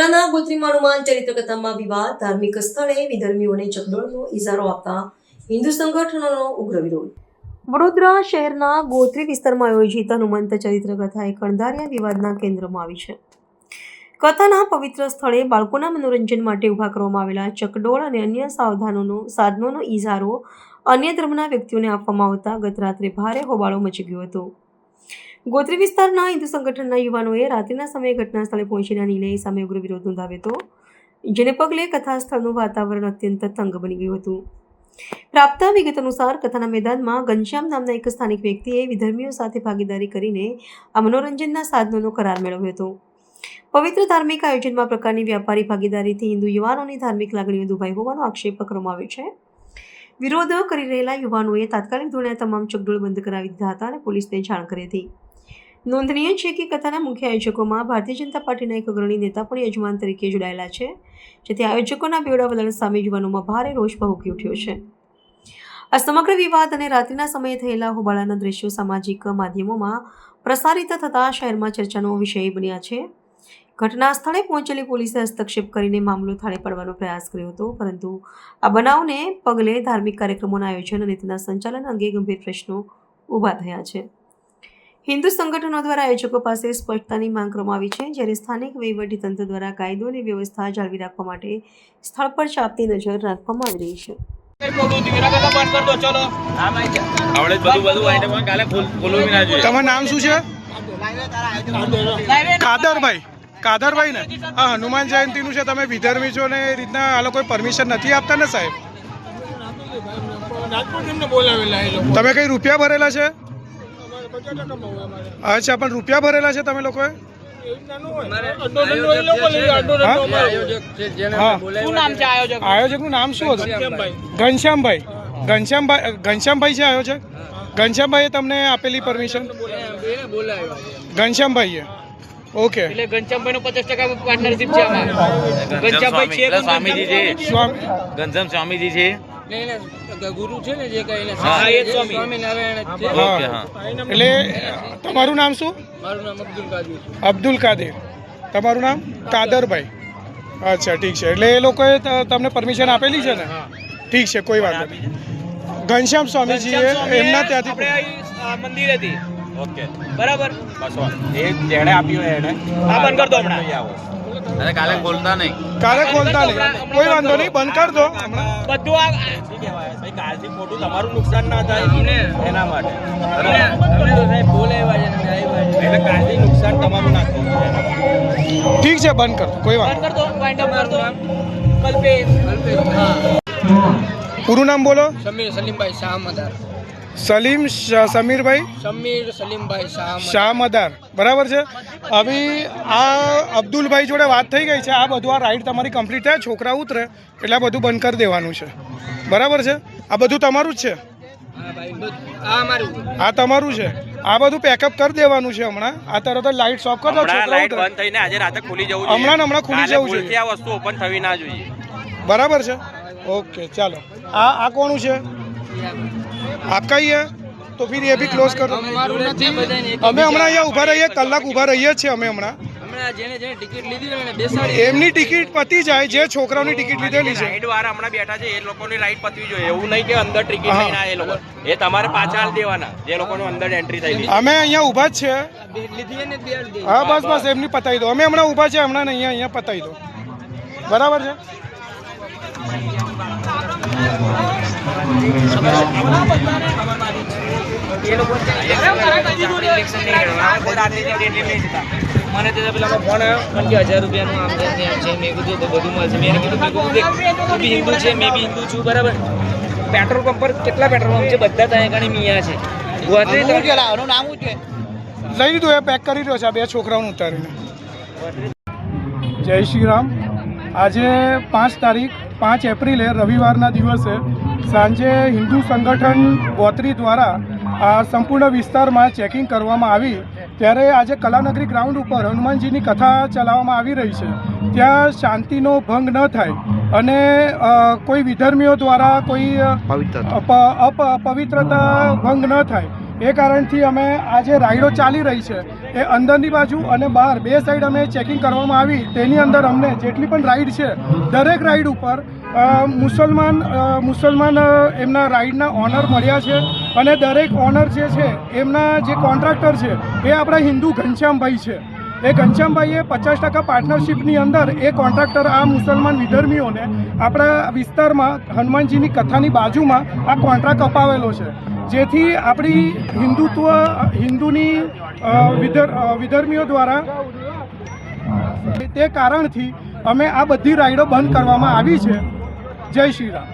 વડોદરાના ગોત્રીમાં હનુમાન ચરિત્ર કથામાં વિવાદ, ધાર્મિક સ્થળે વિધર્મીઓને ચકડોળનો ઇજારો આપતા હિન્દુ સંગઠનોનો ઉગ્ર વિરોધ. વડોદરા શહેરના ગોત્રી વિસ્તારમાં આયોજિત હનુમંત ચરિત્ર કથા એક અણધાર્યા વિવાદના કેન્દ્રમાં આવી છે. કથાના પવિત્ર સ્થળે બાળકોના મનોરંજન માટે ઊભા કરવામાં આવેલા ચકડોળ અને અન્ય સાધનોનો ઇજારો અન્ય ધર્મના વ્યક્તિઓને આપવામાં આવતા ગત રાત્રે ભારે હોબાળો મચી ગયો હતો. ગોત્રી વિસ્તારના હિન્દુ સંગઠનના યુવાનોએ રાત્રિના સમયે ઘટના સ્થળે પહોંચીને નિર્ણય સામે ઉગ્ર વિરોધ નોંધાવ્યો હતો, જેને પગલે કથા સ્થળનું વાતાવરણ અત્યંત તંગ બની ગયું હતું. પ્રાપ્ત વિગત અનુસાર કથાના મેદાનમાં ઘનશ્યામ નામના એક સ્થાનિક વ્યક્તિએ વિધર્મીઓ સાથે ભાગીદારી કરીને આ મનોરંજનના સાધનોનો કરાર મેળવ્યો હતો. પવિત્ર ધાર્મિક આયોજનમાં પ્રકારની વ્યાપારી ભાગીદારીથી હિન્દુ યુવાનોની ધાર્મિક લાગણીઓ દુભાઈ હોવાનો આક્ષેપ કરવામાં આવ્યો છે. વિરોધ કરી રહેલા યુવાનોએ તાત્કાલિક ધોરણે તમામ ચકડોળ બંધ કરાવી દીધા હતા અને પોલીસને જાણ કરી હતી. નોંધનીય છે કે કથાના મુખ્ય આયોજકોમાં ભારતીય જનતા પાર્ટીના એક અગ્રણી નેતા પણ યજમાન તરીકે જોડાયેલા છે, જેથી આયોજકોના બેવડા વલણ સામે યુવાનોમાં ભારે રોષ ભભૂકી ઉઠ્યો છે. આ સમગ્ર વિવાદ અને રાત્રિના સમયે થયેલા હોબાળાના દ્રશ્યો સામાજિક માધ્યમોમાં પ્રસારિત થતાં શહેરમાં ચર્ચાનો વિષય બન્યા છે. ઘટના સ્થળે પહોંચેલી પોલીસે હસ્તક્ષેપ કરીને મામલો થાળે પાડવાનો પ્રયાસ કર્યો હતો, પરંતુ આ બનાવને પગલે ધાર્મિક કાર્યક્રમોના આયોજન અને તેના સંચાલન અંગે ગંભીર પ્રશ્નો ઊભા થયા છે. હિન્દુ સંગઠનો દ્વારા આયોજકો પાસે સ્પષ્ટતાની માંગ કરવામાં આવી છે, જ્યારે સ્થાનિક વહીવટીતંત્ર દ્વારા કાયદો અને વ્યવસ્થા જાળવી રાખવા માટે સ્થળ પર ચાંપતી નજર રાખવામાં આવી રહી છે. તમારું નામ શું છે? કાદરભાઈ ને આ હનુમાન જયંતિનું છે, તમે વિધર્મી છો ને એ રીતના આ લોકો પરમિશન નથી આપતા ને સાહેબ? તમે કઈ રૂપિયા ભરેલા છે? અચ્છા, પણ રૂપિયા ભરેલા છે તમે લોકોએ? આયોજકનું નામ શું હતું? ઘનશ્યામભાઈ છે આયોજક? ઘનશ્યામભાઈએ તમને આપેલી પરમિશન? ઘનશ્યામભાઈએ, ઓકે. એટલે ઘનશ્યામભાઈનો 50% પાર્ટનરશિપ છે આમાં. ઘનશ્યામભાઈ છે સ્વામીજી છે, ઘનશ્યામ સ્વામીજી છે, ગુરુ છે ને જે કઈ સ્વામિનારાયણ છે. એટલે તમારું નામ શું? મારું નામ અબ્દુલ કાદિર. તમારું નામ? કાદરભાઈ. અચ્છા, ઠીક છે. એટલે એ લોકોએ તમને પરમિશન આપેલી છે ને? ઠીક છે, કોઈ વાત નહીં. ઘનશ્યામ સ્વામીજીએ એમના ત્યાંથી મંદિર હતી. ઓકે, બરાબર. એ જેણે આપ્યું એને આ બંધ કર દો હમણાં. અને કાલે ખોલતા નહીં, કોઈ વાંધો નહીં, બંધ કર દો બધું. આ ભાઈ કાલથી મોટું તમારું નુકસાન ના થાય એના માટે એટલે કાલથી નુકસાન તમારું ના થાય. ઠીક છે, બંધ કર દો, કોઈ વાંધો. બંધ કર દો, વાઇન્ડ અપ કર દો. કલ્પેશ. પૂરું નામ બોલો. સમીર સલીમભાઈ શાહમદાર. સમીરભાઈ સલીમભાઈ શાહમદાર, બરાબર છે. હવે આ અબ્દુલભાઈ જોડે વાત થઈ ગઈ છે. આ બધું આ રાઈડ તમારી કમ્પ્લીટ થાય, છોકરા ઉતરે એટલે આ બધું બંધ કરી દેવાનું છે, બરાબર છે? આ બધું તમારું જ છે? આ તમારું છે. આ બધું પેકઅપ કરી દેવાનું છે હમણાં. આ તરત જ લાઈટ ઓફ કરી દો, છોકરા ઉતરે. બંધ થઈને આજે રાતે ખુલી જવું હમણાં ખુલી જવું છે. આ વસ્તુ ઓપન થવી ના જોઈએ, બરાબર છે? ઓકે, ચાલો. આ કોનું છે? आपका ही है तो फिर ये भी क्लोज कर दो. અમે હમણાં અહીંયા ઊભા રહીએ, કલાક ઊભા રહીએ છીએ અમે હમણાં. એમની ટિકિટ પતી જાય, જે છોકરાઓની ટિકિટ લીધેલી છે. રાઈડ વાળા હમણાં બેઠા છે, એ લોકોની રાઈડ પતવી જોઈએ. એવું નહીં કે અંદર ટિકિટ લઈને એ લોકો એ તમારે પાછા આલ દેવાના, જે લોકોનું અંદર એન્ટ્રી થઈ. અમે અહીંયા ઊભા જ છે. હા, બસ એમની પતાવી દો. અમે હમણાં ઊભા છે, હમણાં અહીંયા પતાવી દો, બરાબર છે? મને તો પેલા ફોન આવ્યો કે 1000 રૂપિયાનું આમ છે, મેં કીધું તો બધું મળશે. મેં કીધું તું બી હિન્દુ છે, મેં બી હિન્દુ છું, બરાબર. પેટ્રોલ પંપ પર કેટલા પેટ્રોલ પંપ છે? બધા ત્યાં આગળ મિયા છે. નામ છે લઈ લીધું, એ પેક કરી રહ્યો છે. આ બે છોકરાઓને ઉતારીને. જય શ્રી રામ. આજે 5 તારીખ 5 એપ્રિલે રવિવારના દિવસે સાંજે હિન્દુ સંગઠન ગોત્રી દ્વારા આ સંપૂર્ણ વિસ્તારમાં ચેકિંગ કરવામાં આવી, ત્યારે આજે કલાનગરી ગ્રાઉન્ડ ઉપર હનુમાનજીની કથા ચલાવવામાં આવી રહી છે. ત્યાં શાંતિનો ભંગ ન થાય અને કોઈ વિધર્મીઓ દ્વારા કોઈ અપવિત્રતા ભંગ ન થાય એ કારણથી અમે આ જે રાઈડો ચાલી રહી છે એ અંદરની બાજુ અને બહાર બે સાઈડ અમે ચેકિંગ કરવામાં આવી. તેની અંદર અમને જેટલી પણ રાઈડ છે દરેક રાઈડ ઉપર મુસલમાન એમના રાઈડના ઓનર મળ્યા છે અને દરેક ઓનર જે છે એમના જે કોન્ટ્રાક્ટર છે એ આપણા હિન્દુ ઘનશ્યામભાઈ છે. એ ઘનશ્યામભાઈએ 50% પાર્ટનરશિપની અંદર એ કોન્ટ્રાક્ટર આ મુસલમાન વિધર્મીઓને આપણા વિસ્તારમાં હનુમાનજીની કથાની બાજુમાં આ કોન્ટ્રાક્ટ અપાવેલો છે, જેથી આપણી હિન્દુની વિધર્મીઓ દ્વારા તે કારણથી અમે આ બધી રાઈડો બંધ કરવામાં આવી છે. જય શ્રી રામ.